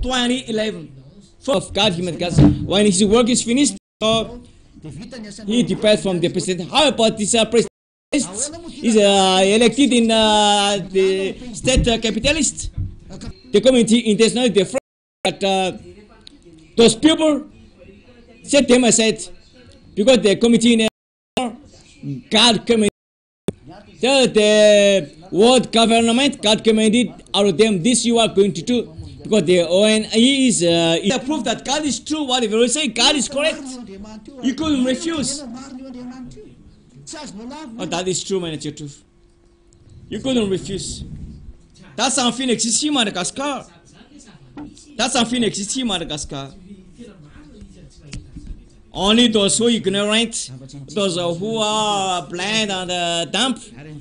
2011. Of God, when his work is finished, he departs from the president. How about this president? Is elected in the state capitalist. The community internationally different that those people set them aside because the committee in God commanded the world government. God commanded out of them this you are going to do because the ONE is the proof that God is true. Whatever you say, God is correct. You couldn't refuse. Oh, that is true, man. It's your truth. You couldn't refuse. That's something exists in Madagascar. That's something exists in Madagascar. Only those who are ignorant, those who are blind and dumb,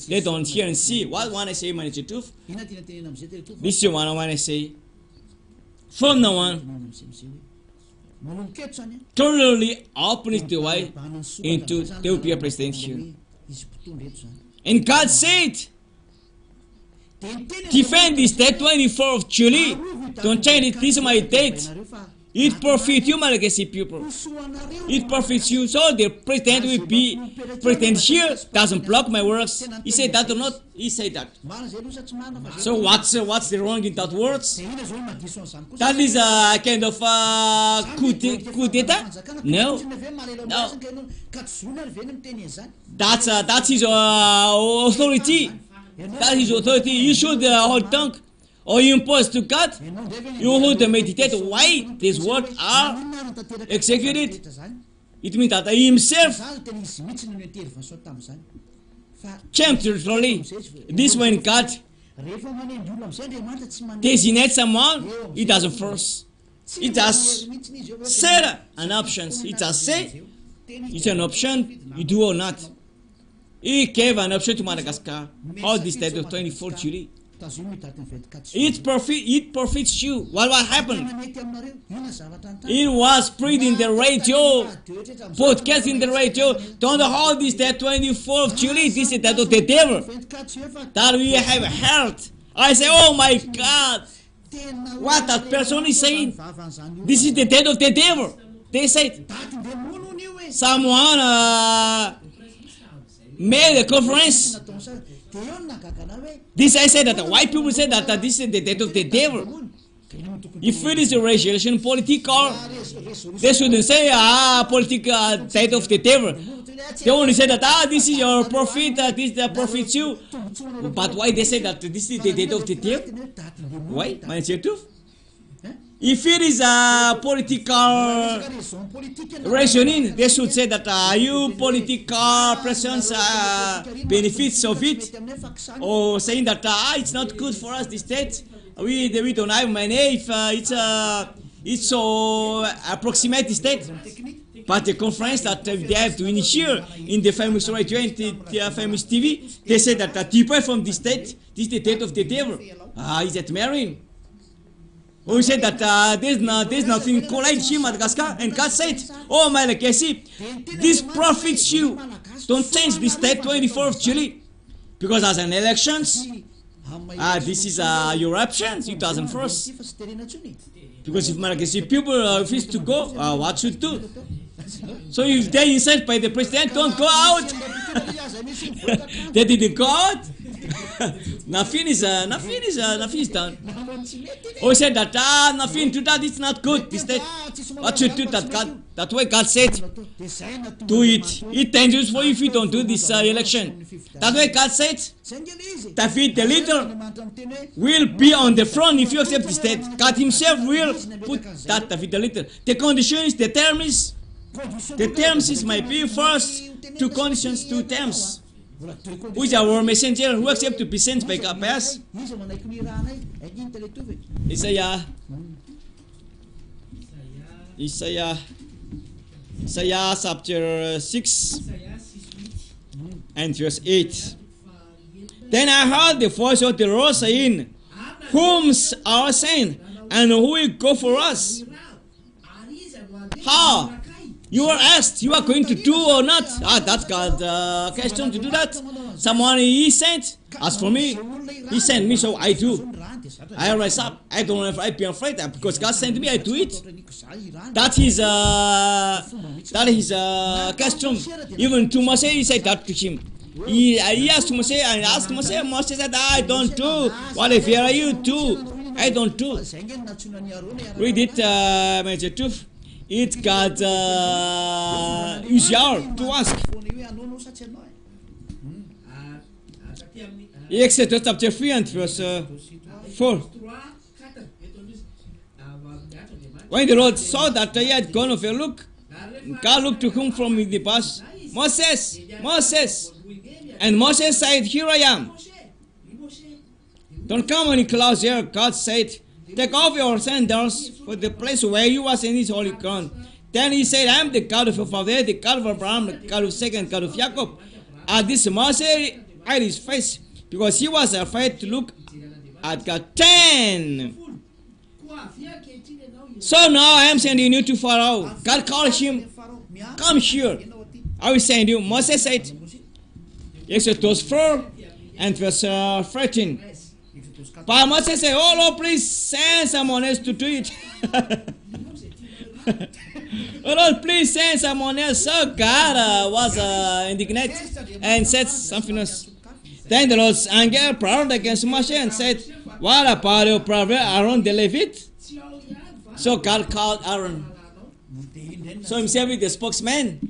they don't hear and see. What want to say, man? It's your truth. This is what I want to say. From now on, totally open the way into there will be a president here. And God said, defend this date 24th of July. Don't change it. This is my date. It profits you, Malagasy people. It profits you. So the president will be president here. Doesn't block my works. He said that or not? He said that. So what's the wrong in that words? That is a kind of coup d'etat? No. No. That's his authority. That is authority. You should hold tongue. Or you impose to God, you hold to meditate why these words are executed. It means that he himself came territorially. This when God designates someone, he doesn't force. He just set an option. He just say it's an option, you do or not. He gave an option to Madagascar. How this date of 24th July. It profits you. What happened? It was spread in the radio, podcast in the radio. Don't hold this that 24th of July. This is that of the devil that we have heard. I say, oh my God, what that person is saying? This is the death of the devil. They said someone made a conference. This I said that the white people said that this is the death of the devil. If it is a regulation political, they shouldn't say political death of the devil. They only say that this is your profit, this is the profit you. But why they say that this is the death of the devil? Why? If it is a political rationing, they should say that you political persons benefits of it, or saying that it's not good for us, the state. We don't have money if it's so approximate the state. But the conference that they have to initiate in the famous radio and the famous TV, they say that deeper from the state, this is the death of the devil. Is that marrying? We said that there's nothing called here in Madagascar, and God said, oh my legacy, this profits you. Don't change this date 24th of July, because as an elections, this is your options, 2001st. Because if Malagasy people refuse to go, what should do? So if they insist by the president, don't go out. They didn't go out. Nothing is done. We said that nothing to that is not good. What should do that? That way God said, do it. It's dangerous for you if you don't do this election. That way God said, David the leader will be on the front if you accept the state. God himself will put that David the leader. The condition is the terms might be first two conditions, two terms. Which are our messenger who accept to be sent by us? Isaiah chapter 6 and verse 8. Then I heard the voice of the Lord saying, whom's our sin, and who will go for us? How? You are asked, you are going to do or not? That's God's question to do that. Someone he sent. As for me, he sent me, so I do. I rise up. I don't have to be afraid because God sent me. I do it. That is custom. Even to Moses, he said that to him. He asked Moses and asked Moses. Moses said, "I don't do. What if here are you do? I don't do." Read it, Major Tooth. It got easier to ask. Exodus chapter 3 and verse 4. When the Lord saw that he had gone overlooked, God looked to him from the past. Moses, Moses. And Moses said, "Here I am." Don't come any closer, God said. Take off your sandals, for the place where you are in is holy ground. Then he said, "I am the God of your father, the God of Abraham, the God of Isaac, and God of Jacob." At this Moses hid his face, because he was afraid to look at God. 10. So now I am sending you to Pharaoh. God called him, "Come here, I will send you." Moses said, Exodus 4 and verse 13. But Moses said, "Oh Lord, please send someone else to do it." "Oh Lord, please send someone else." So God was indignant and said something else. Then the Lord's anger burned against Moses and said, "What about your brother Aaron the Levite?" So God called Aaron. So himself is the spokesman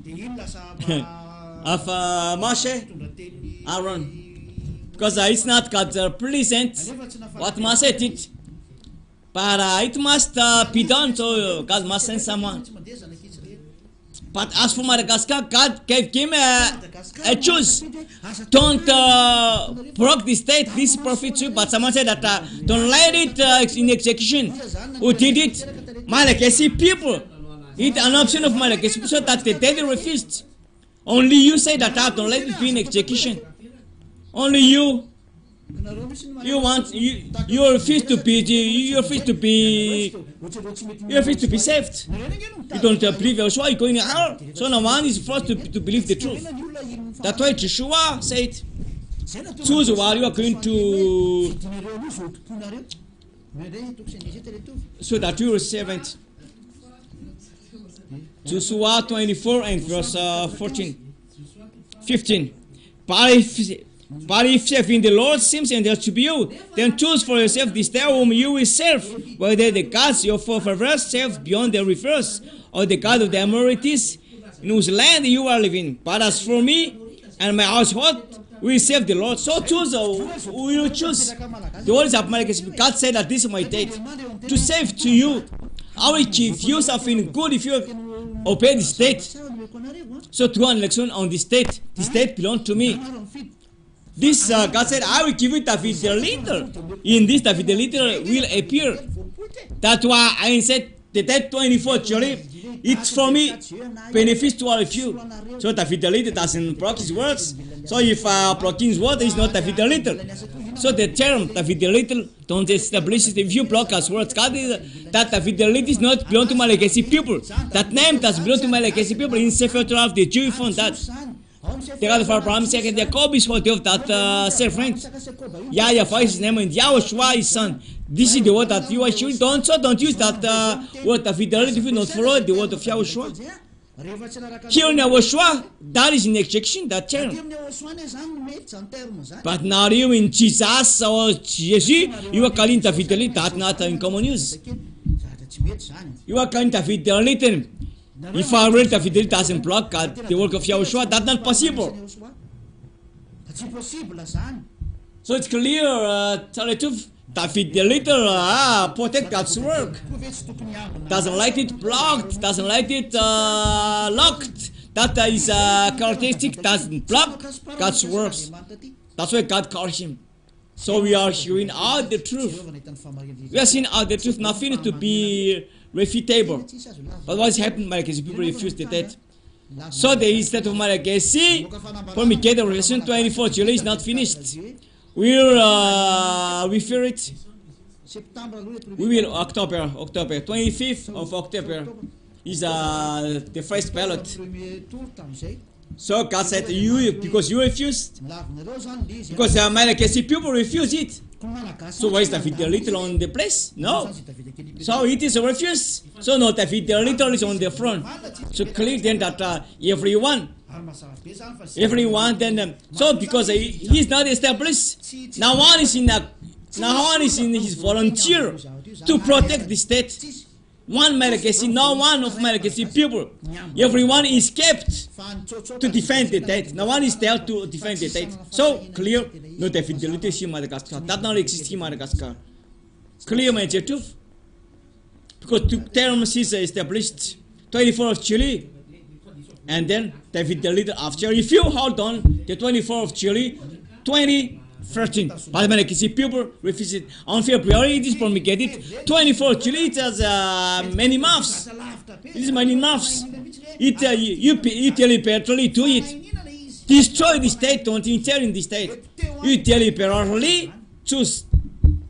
of Moshe, Aaron. Because it's not God pleasant what Moshe did. But it must be done, so God must send someone. But as for Madagascar, God gave him a choice. Don't broke the state, this prophet too, but someone said that don't let it in execution. Who did it? Malagasy people. It's an option of Malagasy people, so that they refused. Only you say that don't let it be in execution. Only you refuse to be saved. You don't believe Joshua, you're going to hell. So no one is forced to believe the truth. That's why Joshua said, "Choose what you are going to, so that you will save it." Joshua 24 and verse 15. But if serving the Lord seems endeared to be you, then choose for yourself this day whom you will serve, whether the gods your forefathers served beyond the rivers, or the God of the Amorites, in whose land you are living. But as for me and my household, we serve the Lord. So choose who you choose. The words of Malachi, God said that this is my date, to save to you. I will give you something good if you obey the state. So to an election on the state belongs to me. This God said, "I will give you David the little." In this David the little will appear. That's why I said that 24 actually, it's for me, benefits to all of you. So David the little doesn't block his words. So if blocking his word, it's not David the little. So the term David the little don't establish it. If you block his words, God is that David the little is not belong to Malagasy people. That name does belong to Malagasy people. In Sefer Torah, the Jew found that. The God of Abraham, Isaac, and Jacob is worthy of that servant. Yahweh is his name, and Yahushua is son. This is the word that you are showing. Don't use that word of fidelity if you don't follow the word of Yahushua. Here in Yahushua, that is in execution, that term. But now you in Jesus or Jesus, you are calling the fidelity, that's not in common use. You are calling the fidelity. If our real fidelity doesn't block God, the work of Yahushua, that's not possible. So it's clear, tell the truth, that fidelity protect God's work. Doesn't like it blocked, doesn't like it locked. That is characteristic, doesn't block God's works. That's why God calls him. So we are hearing out the truth. We are seeing out the truth, nothing to be refutable. But what's happened, Malagasy people refuse the death. So the state of Malagasy, for me, get the Revelation 24 July is not finished. We'll refer it. We will October 25th of October is the first ballot. So God said, because you refused, because Malagasy people refuse it. So why is the little on the place? No. So it is a refuse. So no, the little is on the front. So clear then that everyone then so because he is not established, now one is in his volunteer to protect the state. One Malagasy, no one of Malagasy people. Everyone is kept to defend the state. No one is there to defend the state. So clear, no fidelity in Madagascar. That not exists in Madagascar. Clear my objective. Because two terms is established 24th of July, and then the fidelity after. If you hold on the 24th of July, 2013, but Malagasy people refused it. On February, it is promulgated. 24th July, it has many months. It is many months. You deliberately do it. Destroy the state, don't interfere in the state. You deliberately choose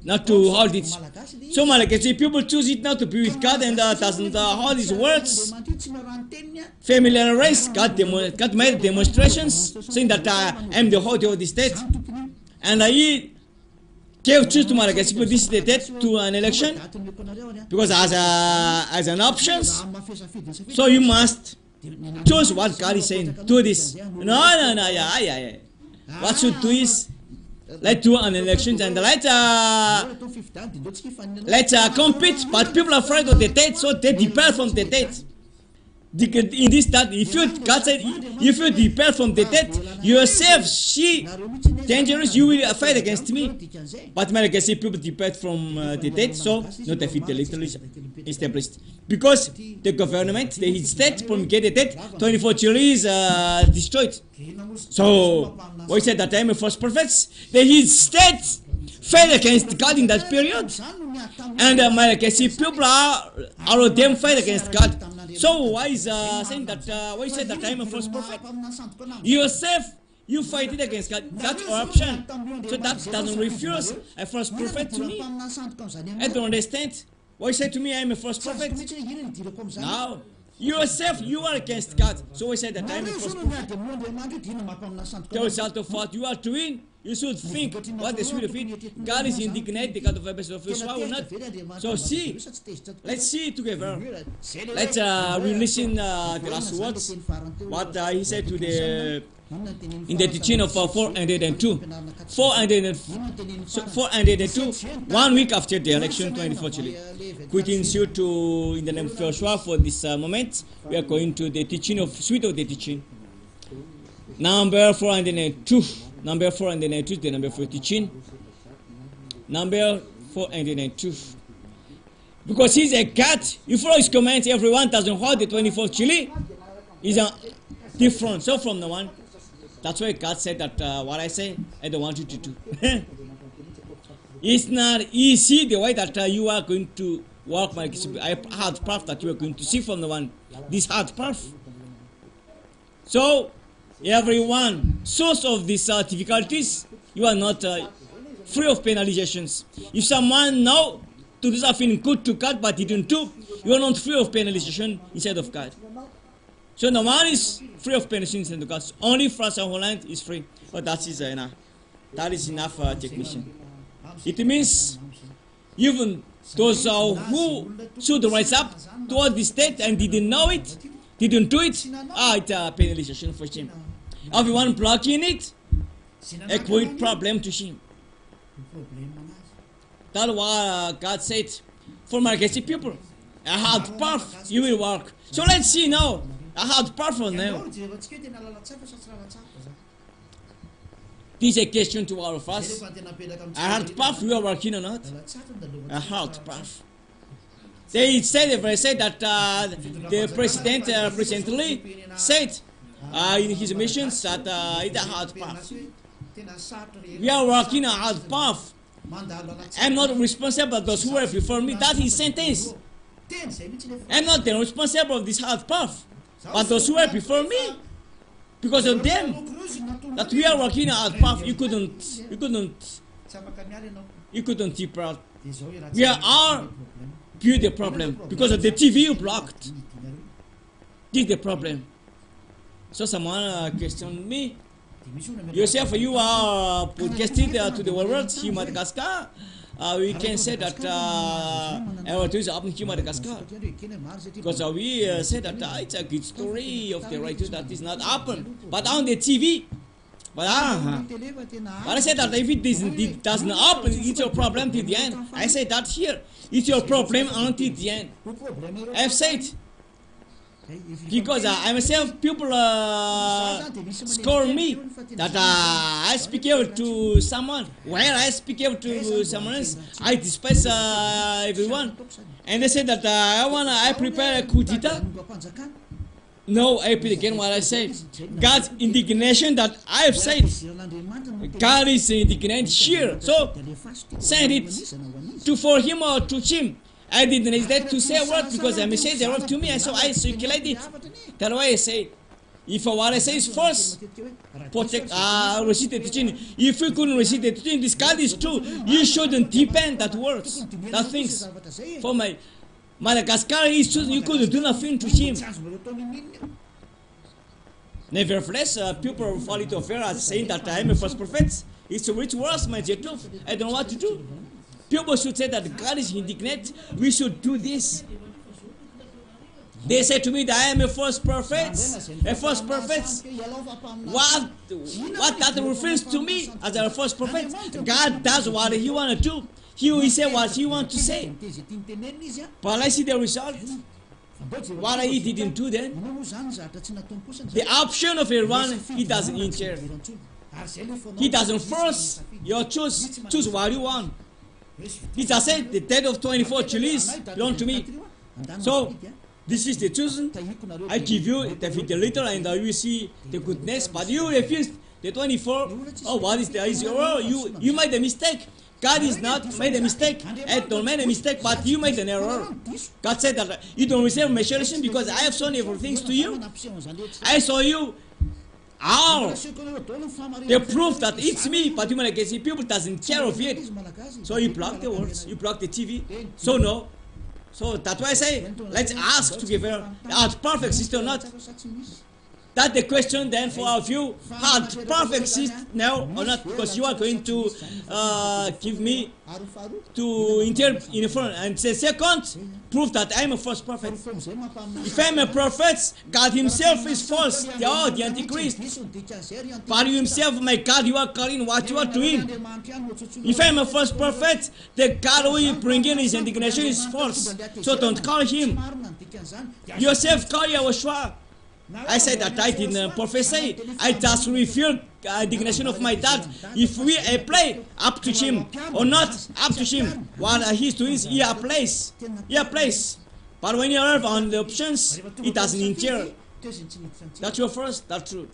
not to hold it. So Malagasy people choose it not to be with God and doesn't hold his words. Familiarize, God made demonstrations saying that I am the holder of the state. And he gave choose to Malagasy people this date to an election because as an option. So you must choose what God is saying. Do this. No, yeah. What should do is let's do an election and let's compete. But people are afraid of the date, so they depart from the date. In this that God said, if you depart from the death, yourself, dangerous, you will fight against me. But Malagasy people depart from the death, so not a fidelity established. Because the government, the state promulgated death, 24 July is destroyed. So, we said that time of false prophets, the state fell against God in that period. And Malagasy people all of them fight against God. So why is saying that why said the time of false prophet? Yourself, you fight it against God. That's our option. So that doesn't refuse a false prophet to me. I don't understand. Why say to me I am a false prophet? Now yourself, you are against God. So I said the time of false prophet. The result of what you are doing, you should think what the spirit of it. God is indignant, the God of Israel will not. So let's see together. Let's listen the last words. What he said to the in the teaching of 402. 402, 1 week after the election, 24 July. Greetings you to in the name of Joshua for this moment. We are going to the teaching of suite of the teaching. Number 402. Number 402 the number for teaching. Number 402. Because he's a cat, you follow his comments, everyone doesn't hold the 24th July. Is different. So from the one, that's why God said that what I say, I don't want you to do. It's not easy the way that you are going to walk my hard path that you are going to see from the one. This hard path. So everyone, source of these difficulties, you are not free of penalizations. If someone now to do something good to God but he didn't do, you are not free of penalization instead of God. So no one is free of penalization instead of God. Only France and Holland is free. But that is enough. That is enough technician. It means even those who should rise up toward the state and didn't know it, didn't do it, it's a penalization for him. Everyone blocking it, a great problem to him. That's what God said for Malagasy people. A hard path you will walk. So let's see now. A hard path for now. This is a question to all of us. A hard path we are working or not? A hard path. They said that the president recently said in his missions that it's a hard path. We are working a hard path. I'm not responsible for those who were before me. That is sentence. I'm not the responsible of this hard path, but those who were before me, because of them, that we are working a hard path. You couldn't depart. We are due the problem because of the TV you blocked. This is the problem. So someone questioned me Yourself, you are podcasted to the world in Madagascar. We can say that our tours up in Madagascar, because we say that it's a good story of the right that is not happen, but on the TV. But I said that if it doesn't happen, it's your problem till the end. I say that here, it's your problem until the end. I've said. Because I myself, people score me that I speak out to someone. While I speak out to someone else, I despise everyone. And they say that I prepare a coup d'etat. No, I repeat again what I say. God's indignation that I have said. God is indignant here. So send it to for him or to him. I didn't hesitate to say a word because I message the word to me, and so I circulate it. That's why I say, if what I say is false, protect, receive the teaching. If you couldn't receive the teaching, this God is true. You shouldn't depend that words, that things. For my Madagascar is true, you couldn't do nothing to him. Nevertheless, people fall into affair saying that I am a false prophet. It's a rich words, my dear truth. I don't know what to do. People should say that God is indignant. We should do this. They say to me that I am a false prophet. A false prophet. What that refers to me as a false prophet? God does what He wants to do. He will say what He wants to say. But I see the result. What He didn't do then. The option of everyone, He doesn't enter. He doesn't force your choose. Choose what you want. He just said the date of 24 July belong to me. So this is the chosen. I give you the little and you will see the goodness. But you refuse the 24. Oh, what is the issue? Oh, you made a mistake. God is not made a mistake. I don't make a mistake, but you made an error. God said that you don't receive maturation because I have shown everything to you. I saw you. The proof that it's me, but you can see people doesn't care of it. So you block the words, you block the TV. So no. So that's why I say, let's ask together, are perfect exist or not? That's the question then for our view, how perfect exist now or not? Because you are going to give me to enter in front and say second, prove that I am a false prophet. If I am a prophet, God Himself is false, the Antichrist. But you Himself, my God, you are calling what you are doing. If I am a false prophet, the God who you bring in His indignation is false. So don't call Him. Yourself call Yahushua. I said that I didn't prophesy. I just revealed indignation of my dad. If we apply up to him or not up to him, what he's doing is he applies. He applies. But when you are on the options, it doesn't enter. That's your first, that's true.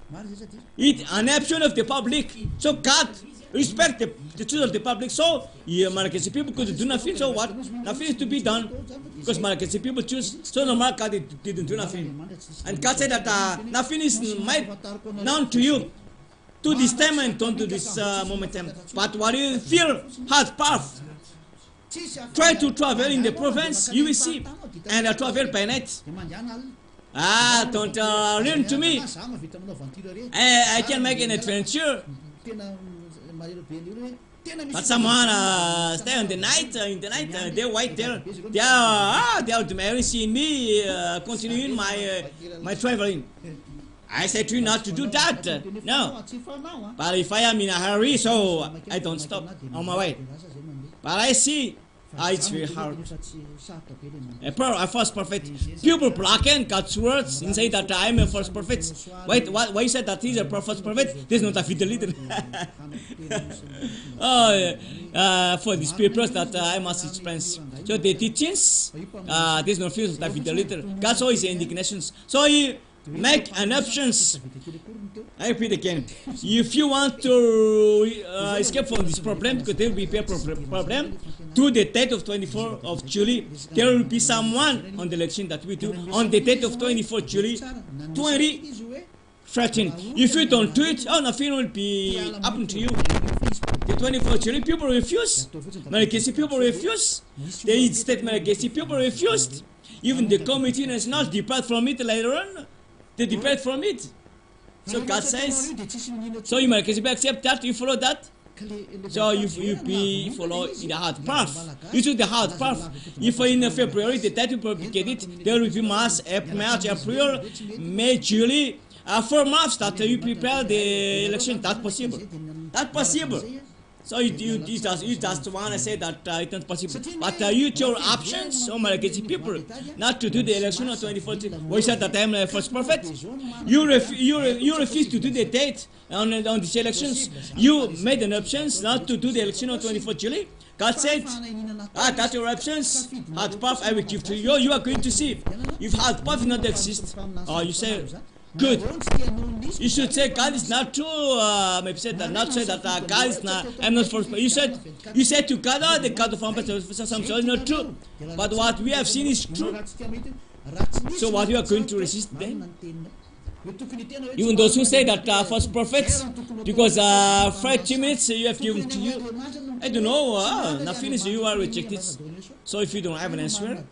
It's an option of the public. So God respect the choice of the public. So Malagasy people could do nothing. So what? Nothing is to be done because Malagasy people choose. So no God didn't do nothing. And God said that nothing is known to you to this time and to this moment. But what you feel hard path. Try to travel in the province, you will see. And I travel by night. Don't learn to me. I can make an adventure. But someone stay on the night, in the night, they wait there. They are seeing me continuing my traveling. I said to you not to do that. No. But if I am in a hurry, so I don't stop on my way. But I see it's very hard. A false prophet. People blocking God's words and say that I am a false prophet. Wait, why you said that he's a false prophet? There's not a fidelity. For these people that I must explain. So the teachings, there's no fear of fidelity. God's always indignations. So he make an options. I repeat again. If you want to escape from this problem, because there will be a problem, to the date of 24 of July, there will be someone on the election that we do on the date of 24 July 2013. If you don't do it, nothing will be happen to you. The 24 July people refuse. Malagasy people refuse. The state Malagasy people refused. Even the committee has not depart from it later on. They depart from it. So God says, so you might accept that, you follow that. So you follow in the hard path. You choose the hard path. If in February the date will be it, there will be March, April, May, July. 4 months that you prepare the election. That's possible. That's possible. So you just want to say that it's not possible. But you chose options, so many people, not to do the election on 2014. We said that I'm the first prophet. You refuse to do the date on these elections. You made an options not to do the election on 24th July. God said, that's your options. Hard path I will give to you. You are going to see. If hard path not exist, you say, good. You should say God is not true. Maybe say that not say that God is not. I'm not first. You said to God, the God of some is not true. But what we have seen is true. So what you are going to resist then? Even those who say that false prophets, because 30 minutes you have given to you, I don't know. Not finished. You are rejected. So if you don't have an answer.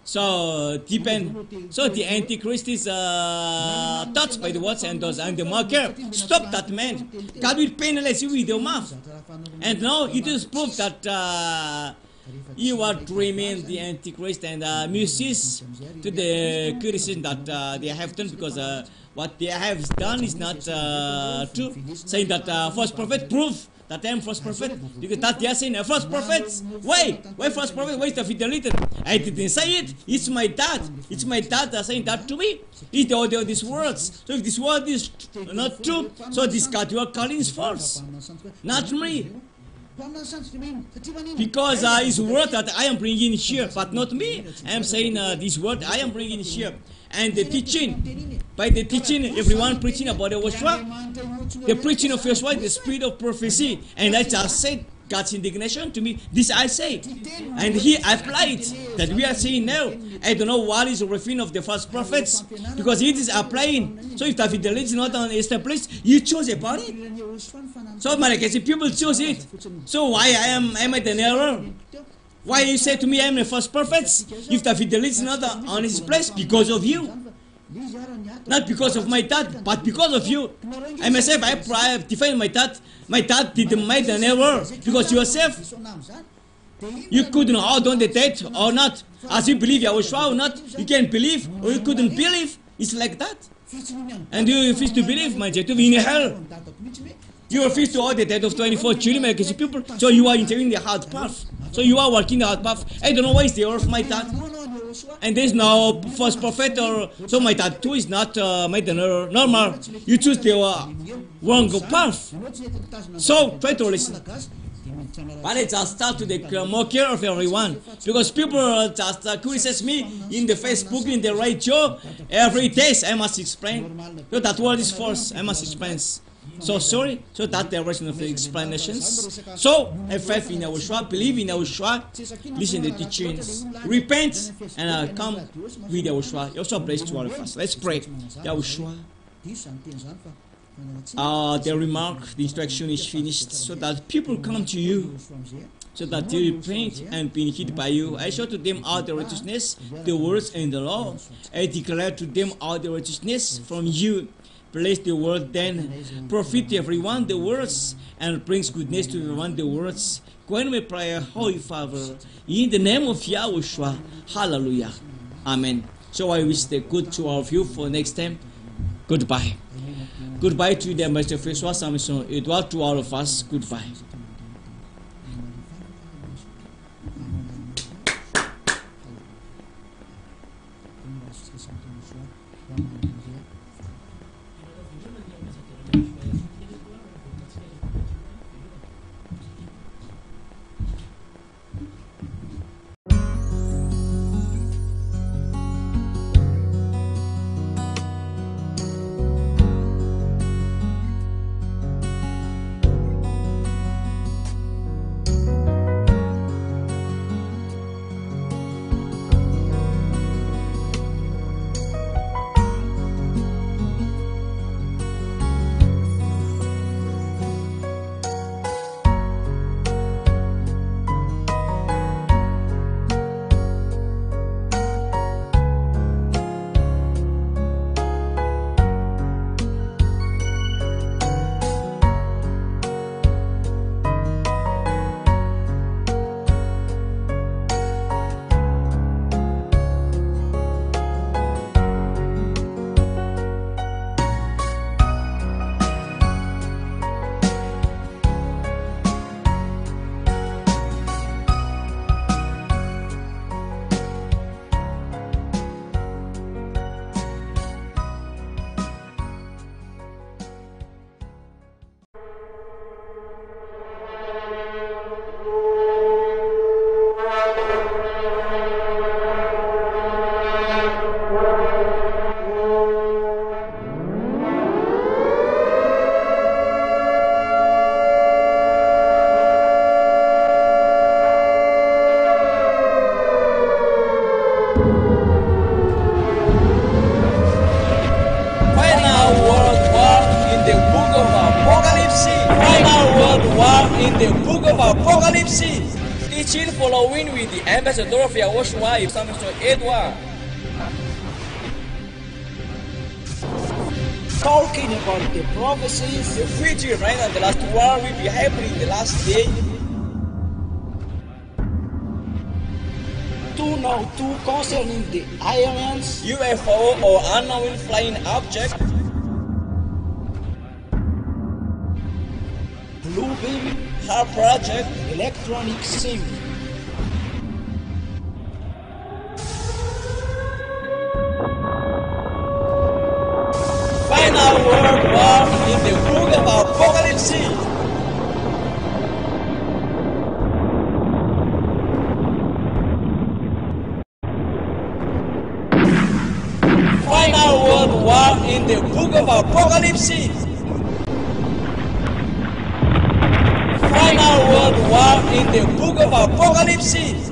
So depend. So the Antichrist is touched by the words and the marker. Stop that man. God will penalize you with your mouth. And now it is proof that you are dreaming the Antichrist and misuse to the criticism that they have done, because what they have done is not true. Saying that false prophet proof that I am false prophet, because that they are saying false prophets. Why false prophet? Why is the fidelity? I didn't say it. It's my dad. It's my dad that saying that to me. He told you these words. So if this word is not true, so this God you are calling is false, not me. Because his word that I am bringing here, but not me. I am saying this word I am bringing here. And the teaching, by the teaching, everyone preaching about Joshua, the preaching of Joshua is the spirit of prophecy. And I just said God's indignation to me. This I say. And he applied that we are seeing now. I don't know what is the refrain of the false prophets, because it is applying. So if the fidelity is not established, you choose about it. So people choose it. So why am I the error? Why you say to me I am the false prophets? If the fidelity is not on his place, because of you. Not because of my dad, but because of you. I myself, I defend my dad. My dad didn't make an error, because yourself, you couldn't hold on the date or not. As you believe Yahushua or not, you can believe or you couldn't believe. It's like that. And you refuse to believe, my dear, to be in hell. You refuse to hold the date of 24 children, people, so you are entering the hard path. So you are working the hard path. I don't know why is the error of my dad. And there is no false prophet, or so my dad too is not made an error. Normal. You choose the wrong path. So try to listen. But it just start to the more care of everyone, because people just criticize me in the Facebook, in the radio every day. I must explain. So that word is false. I must explain. So sorry. So that the version of the explanations. So HFF in Yahushua, believe in Yahushua, listen to the teachings, repent, and come with Yahushua. Yahushua bless to all of us. Let's pray. Yahushua. The remark, the instruction is finished, so that people come to you, so that they repent and be hid by you. I show to them all the righteousness, the words and the law. I declare to them all the righteousness from you. Place the word, then profit everyone the words, and brings goodness to everyone the words. Go in my prayer, Holy Father, in the name of Yahushua. Hallelujah. Amen. So I wish the good to all of you for next time. Goodbye. Goodbye to the Master François Samson Edouard, to all of us. Goodbye. Apocalypse. Teaching following with the ambassador of Yahushua, Psalmist Edward. Talking about the prophecies, The future reign of the last war will be happening in the last day. two concerning the aliens, UFO or unknown flying object. blue beam, HAR project. electronic SIM. Final world war in the book of Apocalypse. Final world war in the book of Apocalypse. Final world war in the book of Apocalypse.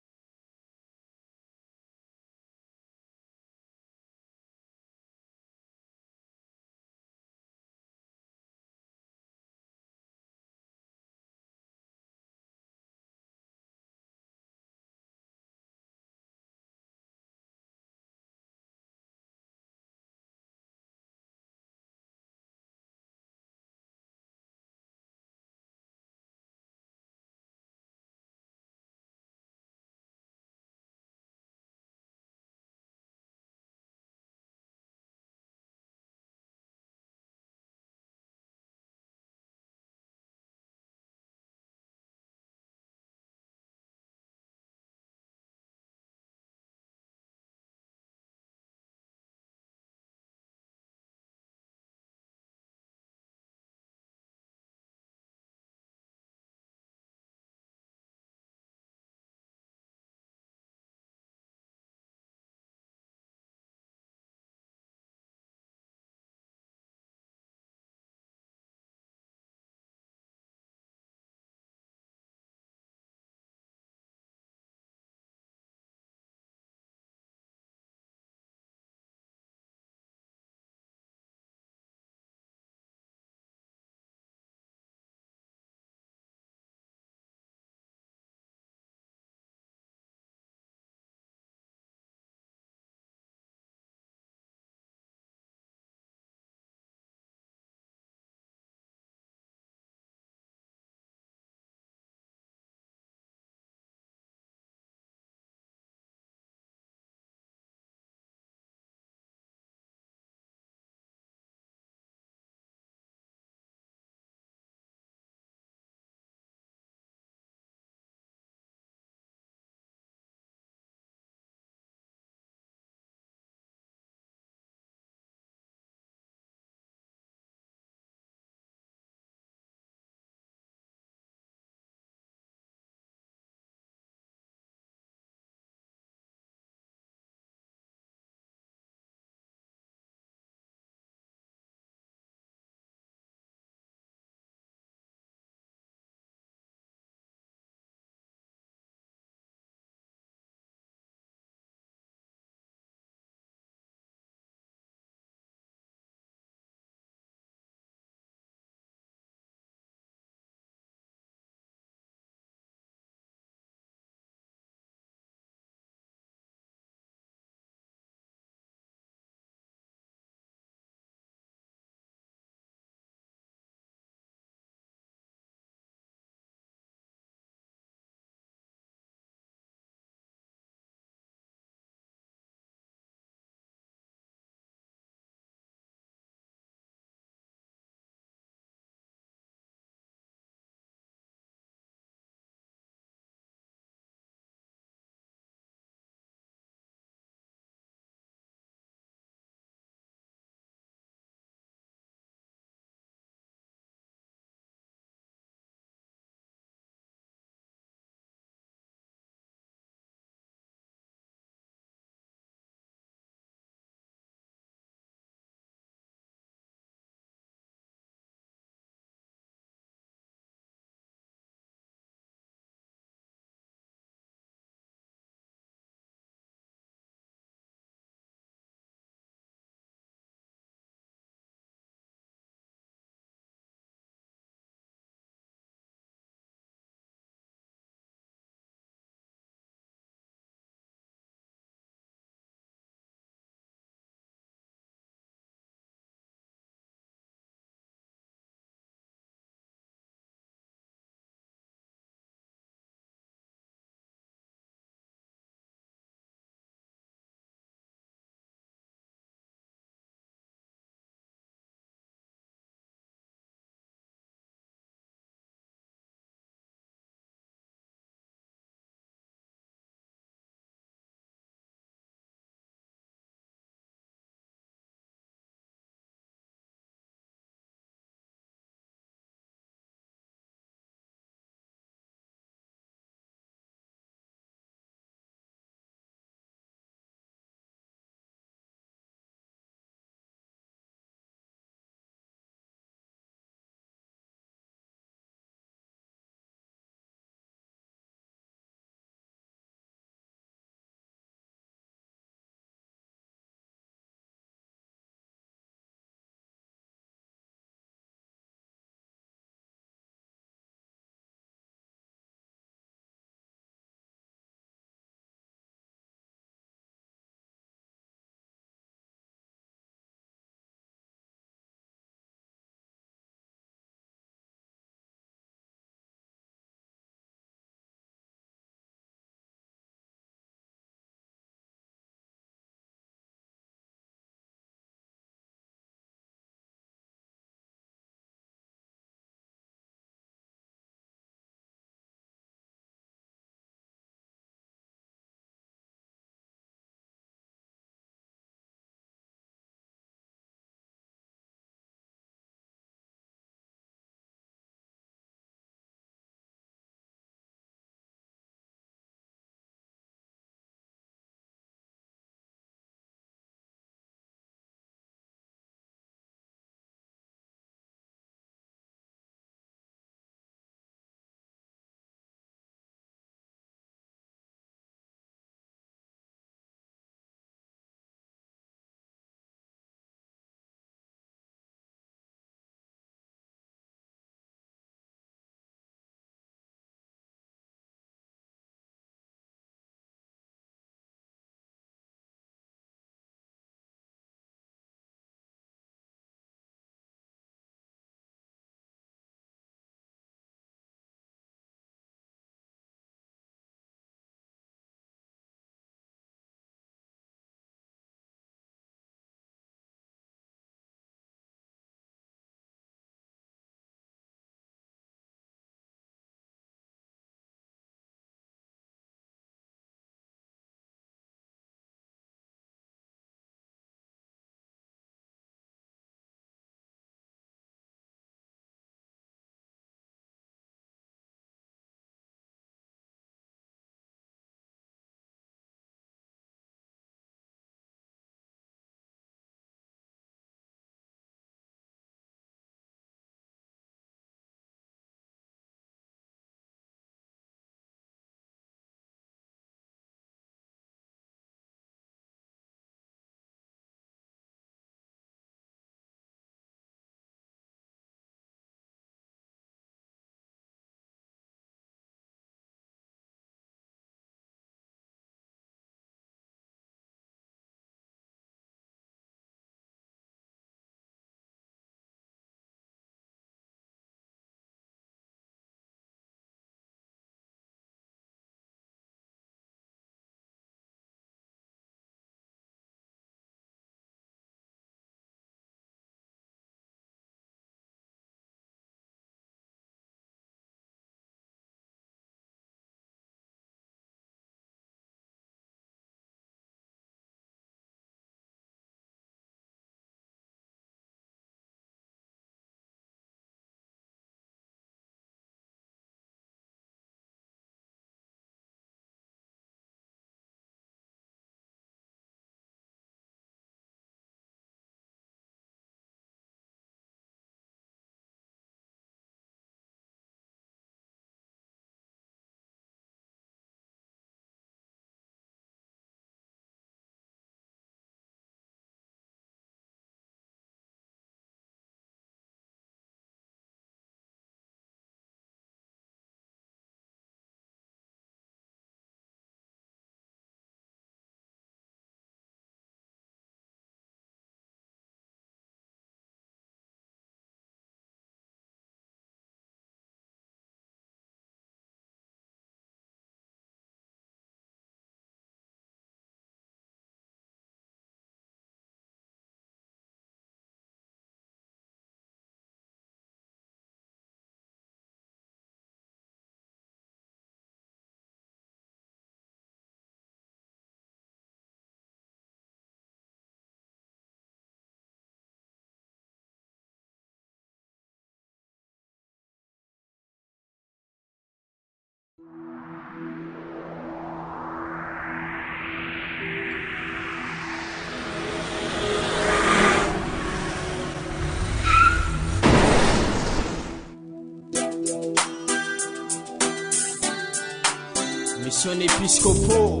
Mission épiscopaux.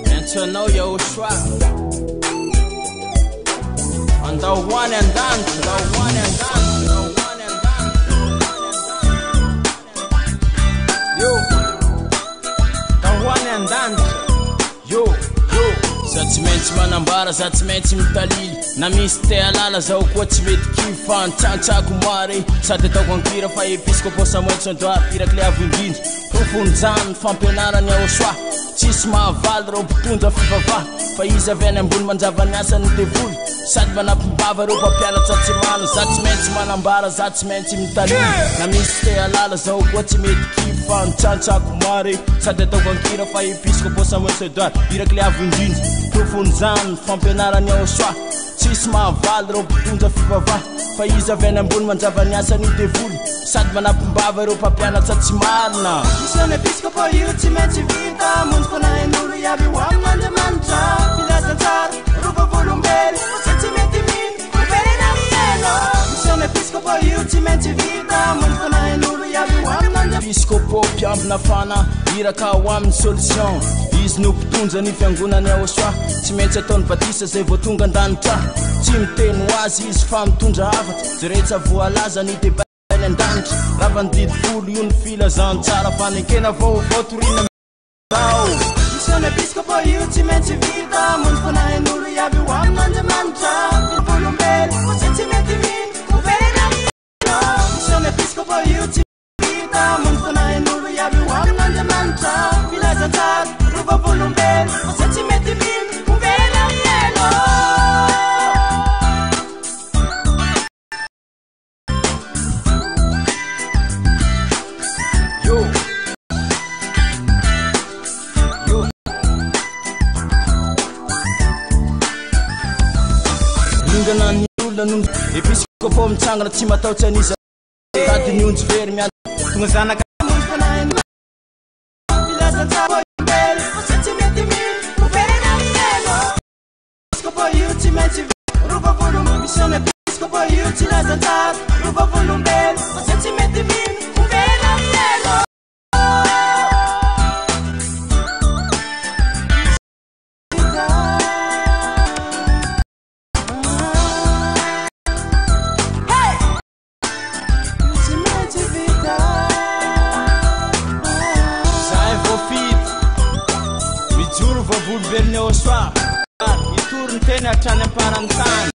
Maintenant Yahushua. And the one and done, the one and done, the one and done. Yo, the one and done. Yo, yo. Zatsy maintsy manambara, zatsy maintsy mitalily. Na misy te alala zao koa tsy mety kifan tsantsako moare. Sady ataoko ankira fa episcopaux Samuel Sondoar iraky le avo indrindra. Profonjany fampianarany Yahushua. Tsisy mahavaly rô mpitondra fivavaha. Fa izy avy any ambony manjava ny asany devoly. Sady manampim-bava reo mpampianatra tsy mano. Zatsy maintsy manambara, zatsy maintsy mitaliny. Na misy te alala zao koa tsy mety kifan tsantsako moare. Sady ataoko ankira fa episcopaux Samuel Sondoar iraky le avo indrindra. Profonjany fampianarany Yahushua. Tsisy mahavaly reo mpitondra fivavaha. Fa izy avy any ambony manjava ny asany devoly. Sady manampim-bava reo mpampianatra tsy marina. Mission épiscopaux io tsy maintsy vita. Mony fanahin'olo iaby ho amin'Andriamanitra. Filaza tsara, rova volombelo, fa tsy mety mino, verena mielo. Mission épiscopaux io tsy maintsy vita. Mony fanahin'olo iaby ho amin'Andriamanitra. Episcopaux mpiambina fana iraka ho amin'ny solution. Izy no mpitondra ny fiangonany Yahushua. Tsy maintsy ataony batisa zay vao tonga an-danitra. Tsy miteny ho azy izy fa mitondra hafatra. Zay rehetra voalaza ny debat any an-danitra. Raha vandidy folo io ny filazany tsara. Fanekena vaovao torina zao. Mission épiscopaux io tsy maintsy vita. Mony fanahin'olo iaby ho amin'Andriamanitra. Volombelo, fa tsy mety mino, verena mielo. Mission épiscopaux io tsy vita. Mony fanahin'olo iaby ho amin'Andriamanitra. Filaza tsara, rova volombelo, fa tsy mety mino, verena mielo. Ingana ny olona noho episcopaux mitsangana tsy matahotsy an'izy. Tady ny onjy very miala tonga zanaka. Mony fanahin'olo filaza tsara, volombelo, fa tsy mety mino, verena mielo. Episcopaux io tsy maintsy vita. Rova volombelo. Mission épiscopaux io tsy laza tsara, rova volombelo, fa tsy mety mino, verena mielo. Volverny Yahushua. Itory ny teny hatrany amparany tany.